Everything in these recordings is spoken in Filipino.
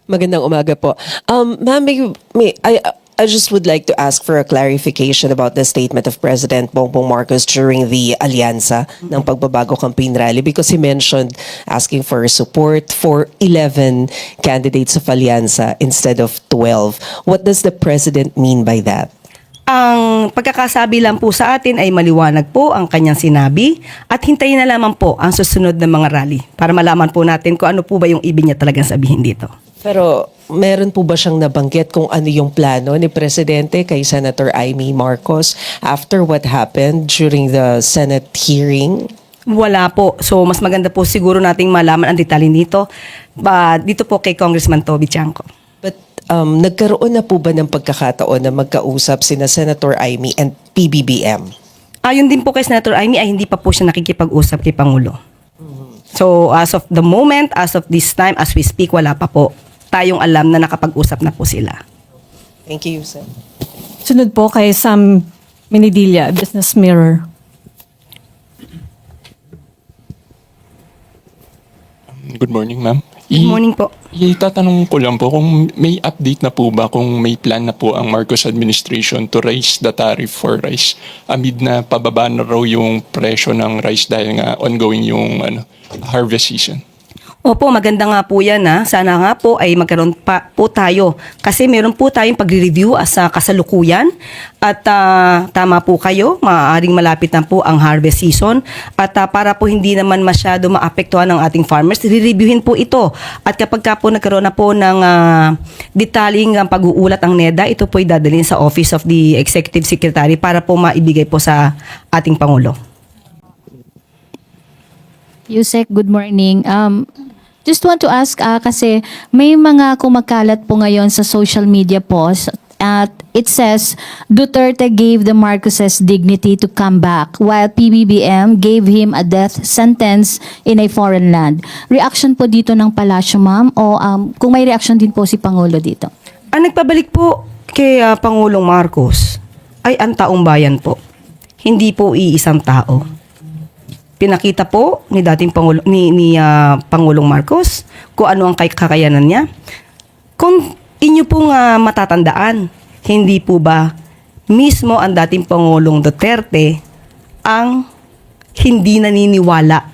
Magandang umaga po. Ma'am, I just would like to ask for a clarification about the statement of President Bongbong Marcos during the Alianza ng Pagbabago Campaign Rally because he mentioned asking for support for 11 candidates of Alianza instead of 12. What does the President mean by that? Ang pagkakasabi lang po sa atin ay maliwanag po ang kanyang sinabi at hintayin na lamang po ang susunod na mga rally para malaman po natin kung ano po ba yung ibig niya talagang sabihin dito. Pero meron po ba siyang nabanggit kung ano yung plano ni Presidente kay Senator Amy Marcos after what happened during the Senate hearing? Wala po. So mas maganda po siguro nating malaman ang detalye nito dito po kay Congressman Toby Chanco. But nagkaroon na po ba ng pagkakataon na magkausap sina Senator Amy and PBBM? Ayon din po kay Senator Amy ay hindi pa po siya nakikipag-usap kay Pangulo. So as of the moment, as of this time, as we speak, wala pa po tayong alam na nakapag-usap na po sila. Thank you, sir. Sunod po kay Sam Minidilla, Business Mirror. Good morning, ma'am. Good morning po. Itatanong ko lang po kung may update na po ba, kung may plan na po ang Marcos administration to raise the tariff for rice amid na pababa na raw yung presyo ng rice dahil nga ongoing yung harvest season. Opo, maganda nga po yan ha. Sana nga po ay magkaroon pa po tayo. Kasi meron po tayong pag-review sa kasalukuyan. At tama po kayo, maaaring malapit na po ang harvest season. At para po hindi naman masyado maapektuhan ng ating farmers, re-reviewin po ito. At kapag ka po nagkaroon na po ng detaling pag-uulat ang NEDA, ito po ay dadalhin sa Office of the Executive Secretary para po maibigay po sa ating Pangulo. Yusek, good morning. Just want to ask, kasi may mga kumakalat po ngayon sa social media posts at it says, Duterte gave the Marcoses dignity to come back while PBBM gave him a death sentence in a foreign land. Reaction po dito ng palasyo, ma'am? O kung may reaction din po si Pangulo dito? Ang nagpabalik po kay Pangulong Marcos ay ang taong bayan po. Hindi po iisang tao. Pinakita po ni dating Pangulong Marcos kung ano ang kakayanan niya. Kung inyo pong matatandaan, hindi po ba mismo ang dating Pangulong Duterte ang hindi naniniwala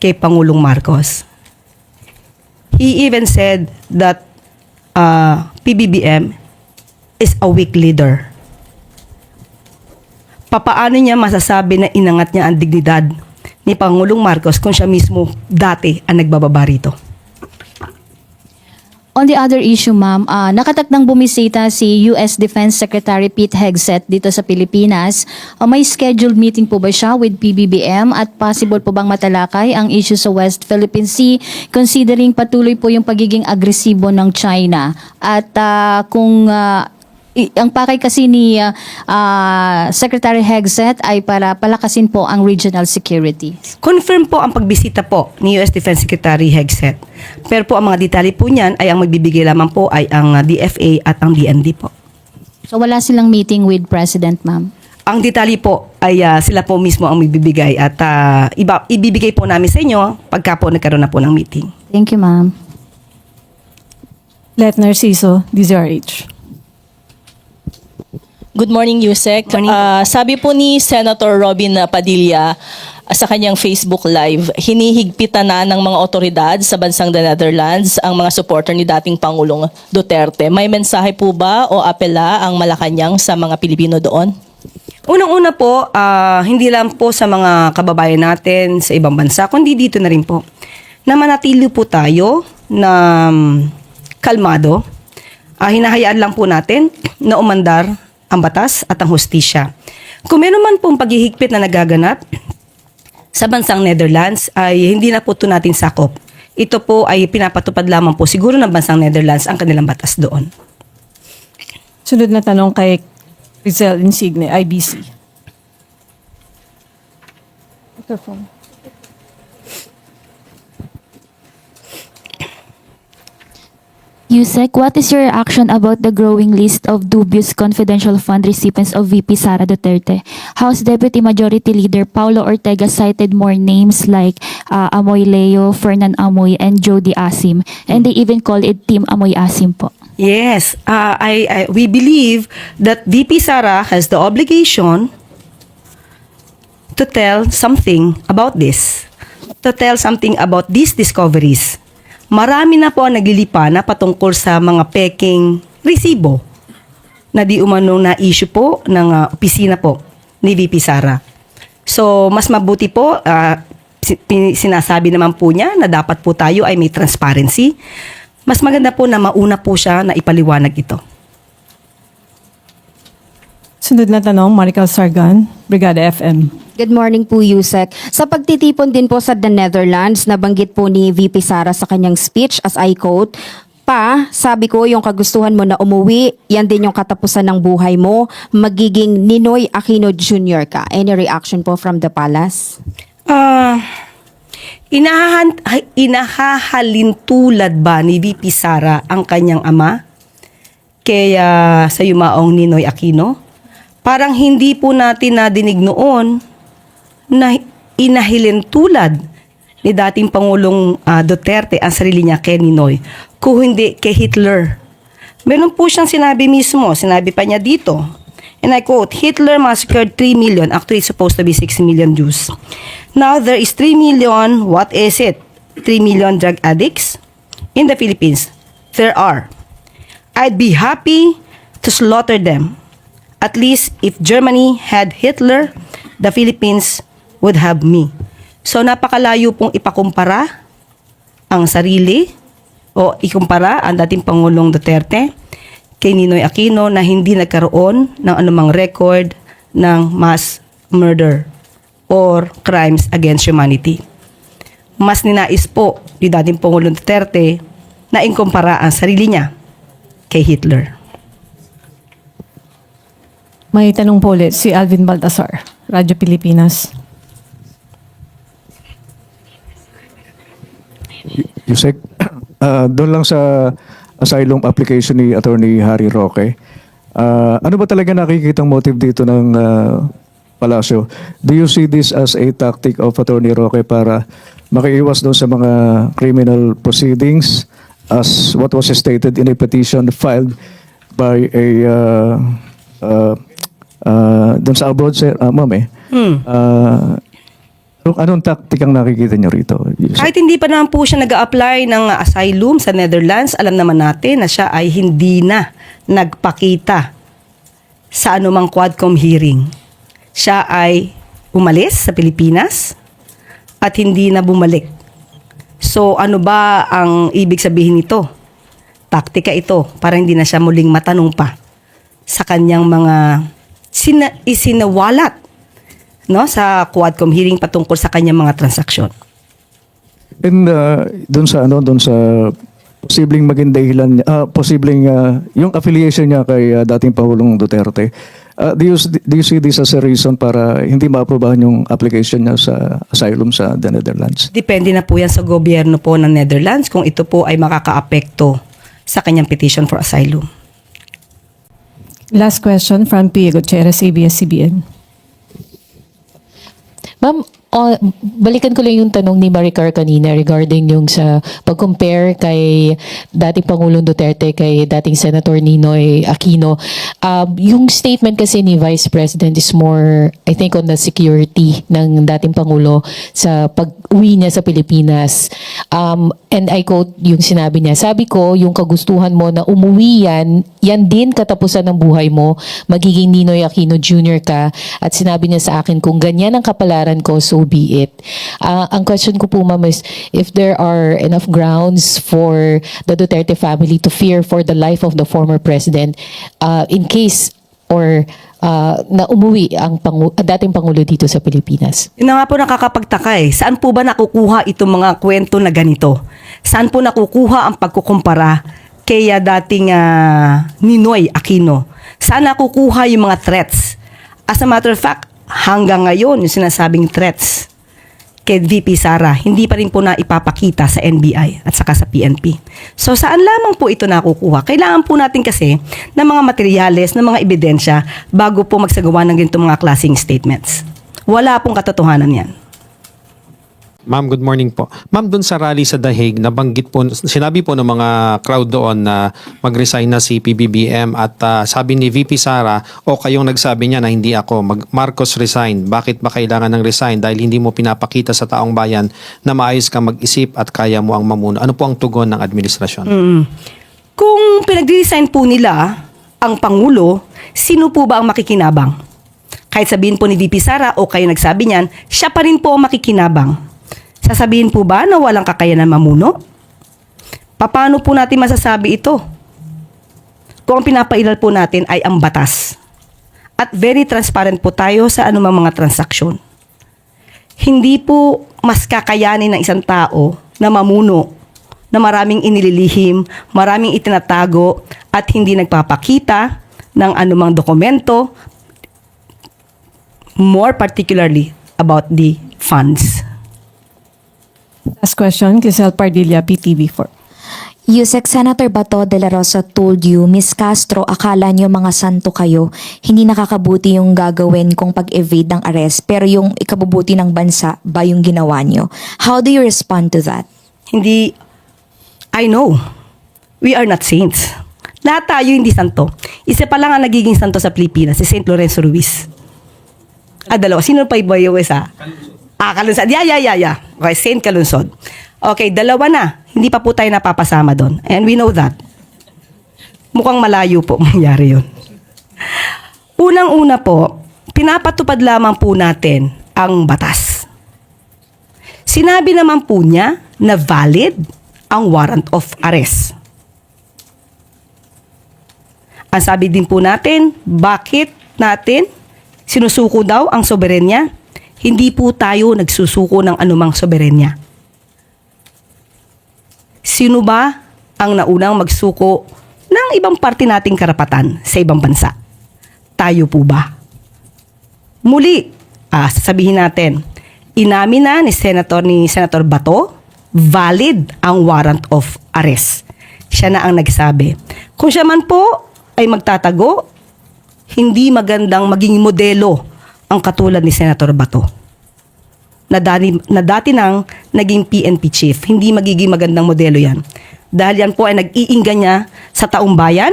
kay Pangulong Marcos? He even said that PBBM is a weak leader. Papaano niya masasabi na inangat niya ang dignidad ni Pangulong Marcos kung siya mismo dati ang nagbababa rito? On the other issue, ma'am, nakatakdang bumisita si US Defense Secretary Pete Hegseth dito sa Pilipinas. May scheduled meeting po ba siya with PBBM at possible po bang matalakay ang issue sa West Philippine Sea considering patuloy po yung pagiging agresibo ng China? At kung ang pakay kasi ni Secretary Hegseth ay para palakasin po ang regional security. Confirm po ang pagbisita po ni US Defense Secretary Hegseth. Pero po ang mga detalye po niyan ay ang magbibigay lamang po ay ang DFA at ang DND po. So wala silang meeting with President, ma'am? Ang detalye po ay sila po mismo ang magbibigay at ibibigay po namin sa inyo pagka po nagkaroon na po ng meeting. Thank you, ma'am. Let Narciso, DZRH. Good morning, Yusek. Morning. Sabi po ni Senator Robin Padilla sa kanyang Facebook Live, hinihigpitan na ng mga otoridad sa bansang The Netherlands ang mga supporter ni dating Pangulong Duterte. May mensahe po ba o apela ang Malacanang sa mga Pilipino doon? Unang-una po, hindi lang po sa mga kababayan natin sa ibang bansa, kundi dito na rin po, na manatili po tayo na kalmado. Hinahayaan lang po natin na umandar ang batas at ang hustisya. Kung meron man pong paghihigpit na nagaganap sa bansang Netherlands, ay hindi na po ito natin sakop. Ito po ay pinapatupad lamang po siguro ng bansang Netherlands ang kanilang batas doon. Sunod na tanong kay Rizal Insigne, IBC. Microphone. Yusek, what is your reaction about the growing list of dubious confidential fund recipients of VP Sara Duterte? House Deputy Majority Leader Paulo Ortega cited more names like Amoy Leo, Fernan Amoy, and Jody Asim, and they even call it Team Amoy Asim po. Yes, we believe that VP Sara has the obligation to tell something about this, to tell something about these discoveries. Marami na po ang naglilipa na patungkol sa mga peking resibo na di umano na issue po ng opisina po ni VP Sara. So, mas mabuti po, sinasabi naman po niya na dapat po tayo ay may transparency. Mas maganda po na mauna po siya na ipaliwanag ito. Sunod na tanong, Marical Sargan, Brigada FM. Good morning po, Yusek. Sa pagtitipon din po sa The Netherlands, nabanggit po ni VP Sara sa kanyang speech, as I quote, sabi ko, yung kagustuhan mo na umuwi, yan din yung katapusan ng buhay mo, magiging Ninoy Aquino Jr. ka. Any reaction po from the palace? Inahahalintulad ba ni VP Sara ang kanyang ama kaya sa yumaong Ninoy Aquino? Parang hindi po natin nadinig noon na inahilintulad ni dating Pangulong Duterte ang sarili niya kay Ninoy, kung hindi kay Hitler. Meron po siyang sinabi mismo, sinabi pa niya dito, and I quote, Hitler massacred 3 million, actually it's supposed to be 6 million Jews. Now there is 3 million, what is it? 3 million drug addicts in the Philippines. There are. I'd be happy to slaughter them. At least if Germany had Hitler, the Philippines would have me. So napakalayo pong ipakumpara ang sarili o ikumpara ang dating Pangulong Duterte kay Ninoy Aquino na hindi nagkaroon ng anumang record ng mass murder or crimes against humanity. Mas ninais po ni dating Pangulong Duterte na ikumpara ang sarili niya kay Hitler. May tanong po ulit si Alvin Baltasar, Radyo Pilipinas. Yusek, doon lang sa asylum application ni Attorney Harry Roque, ano ba talaga nakikitang motive dito ng Palasyo? Do you see this as a tactic of Attorney Roque para makiiwas doon sa mga criminal proceedings as what was stated in a petition filed by a doon sa abroad, sir, ma'am anong taktik ang nakikita niyo rito? Kahit hindi pa naman po siya nag-a-apply ng asylum sa Netherlands, alam naman natin na siya ay hindi na nagpakita sa anumang Quadcom hearing. Siya ay umalis sa Pilipinas at hindi na bumalik. So ano ba ang ibig sabihin nito? Taktika ito para hindi na siya muling matanong pa sa kanyang mga isinawalat sa Quadcom hearing patungkol sa kanyang mga transaksyon. And doon sa posibleng maging dahilan, posibleng yung affiliation niya kay dating Pangulong Duterte, do you see this as a reason para hindi maaprobahan yung application niya sa asylum sa the Netherlands? Depende na po yan sa gobyerno po ng Netherlands kung ito po ay makakaapekto sa kanyang petition for asylum. Last question from Pia Gutierrez, ABS-CBN. Ma'am, balikan ko lang yung tanong ni Maricar kanina regarding yung sa pag-compare kay dating Pangulong Duterte kay dating Senator Ninoy Aquino. Yung statement kasi ni Vice President is more, I think, on the security ng dating Pangulo sa pag-uwi niya sa Pilipinas. And I quote yung sinabi niya, sabi ko, yung kagustuhan mo na umuwi yan din katapusan ng buhay mo, magiging Ninoy Aquino Jr. ka. At sinabi niya sa akin, kung ganyan ang kapalaran ko, so be it. Ang question ko po, ma'am, is if there are enough grounds for the Duterte family to fear for the life of the former president in case or na umuwi ang dating Pangulo dito sa Pilipinas. Yun na nga po nakakapagtaka Saan po ba nakukuha itong mga kwento na ganito? Saan po nakukuha ang pagkukumpara kay dating Ninoy Aquino? Saan nakukuha yung mga threats? As a matter of fact, hanggang ngayon yung sinasabing threats kay VP Sara, hindi pa rin po na ipapakita sa NBI at saka sa PNP. So saan lamang po ito nakukuha? Kailangan po natin kasi ng mga materyales, ng mga ebidensya bago po magsagawa ng ganitong mga klaseng statements. Wala pong katotohanan yan. Ma'am, good morning po. Ma'am, doon sa rally sa The Hague, nabanggit po, sinabi po ng mga crowd doon na mag-resign na si PBBM at sabi ni VP Sara, o kayong nagsabi niya na hindi ako, Marcos resign. Bakit ba kailangan ng resign? Dahil hindi mo pinapakita sa taong bayan na maayos kang mag-isip at kaya mo ang mamuno. Ano po ang tugon ng administrasyon? Kung pinag-resign po nila ang Pangulo, sino po ba ang makikinabang? Kahit sabihin po ni VP Sara o kayo nagsabi niyan, siya pa rin po ang makikinabang. Sasabihin po ba na walang kakayanan mamuno? Paano po natin masasabi ito? Kung ang pinapailal po natin ay ang batas. At very transparent po tayo sa anumang mga transaksyon. Hindi po mas kakayanin ng isang tao na mamuno na maraming inililihim, maraming itinatago at hindi nagpapakita ng anumang dokumento, more particularly about the funds. Last question, Giselle Pardilla, PTV4. Yusek, Senator Bato de la Rosa told you, Miss Castro, akala niyo mga santo kayo, hindi nakakabuti yung gagawin kung pag-evade ng arrest, pero yung ikabubuti ng bansa ba yung ginawa niyo? How do you respond to that? Hindi, I know, we are not saints. Lahat tayo hindi santo. Isa pa lang ang nagiging santo sa Pilipinas, si St. Lorenzo Ruiz. Dalawa. Sino pa iba yung isa? Kalunsod. Yeah. Okay, St. Kalunsod. Okay, dalawa na. Hindi pa po tayo napapasama doon. And we know that. Mukhang malayo po mangyari yun. Unang-una po, pinapatupad lamang po natin ang batas. Sinabi naman po niya na valid ang warrant of arrest. Ang sabi din po natin, bakit natin sinusuko daw ang soberenya? Hindi po tayo nagsusuko ng anumang soberenya. Sino ba ang naunang magsuko ng ibang parte nating karapatan sa ibang bansa? Tayo po ba? Muli, sasabihin natin, inamin na ni Senator Bato, valid ang warrant of arrest. Siya na ang nagsabi. Kung siya man po ay magtatago, hindi magandang maging modelo ang katulad ni Senator Bato na dati nang naging PNP chief. Hindi magiging magandang modelo yan. Dahil yan po ay nag-iinggan niya sa taong bayan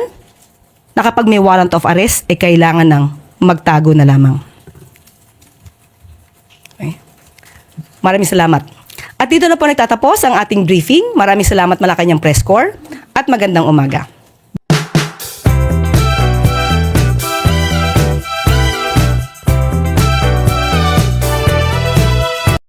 na kapag may warrant of arrest, kailangan ng magtago na lamang. Okay. Maraming salamat. At dito na po nagtatapos ang ating briefing. Maraming salamat Malacanang Press Corps at magandang umaga.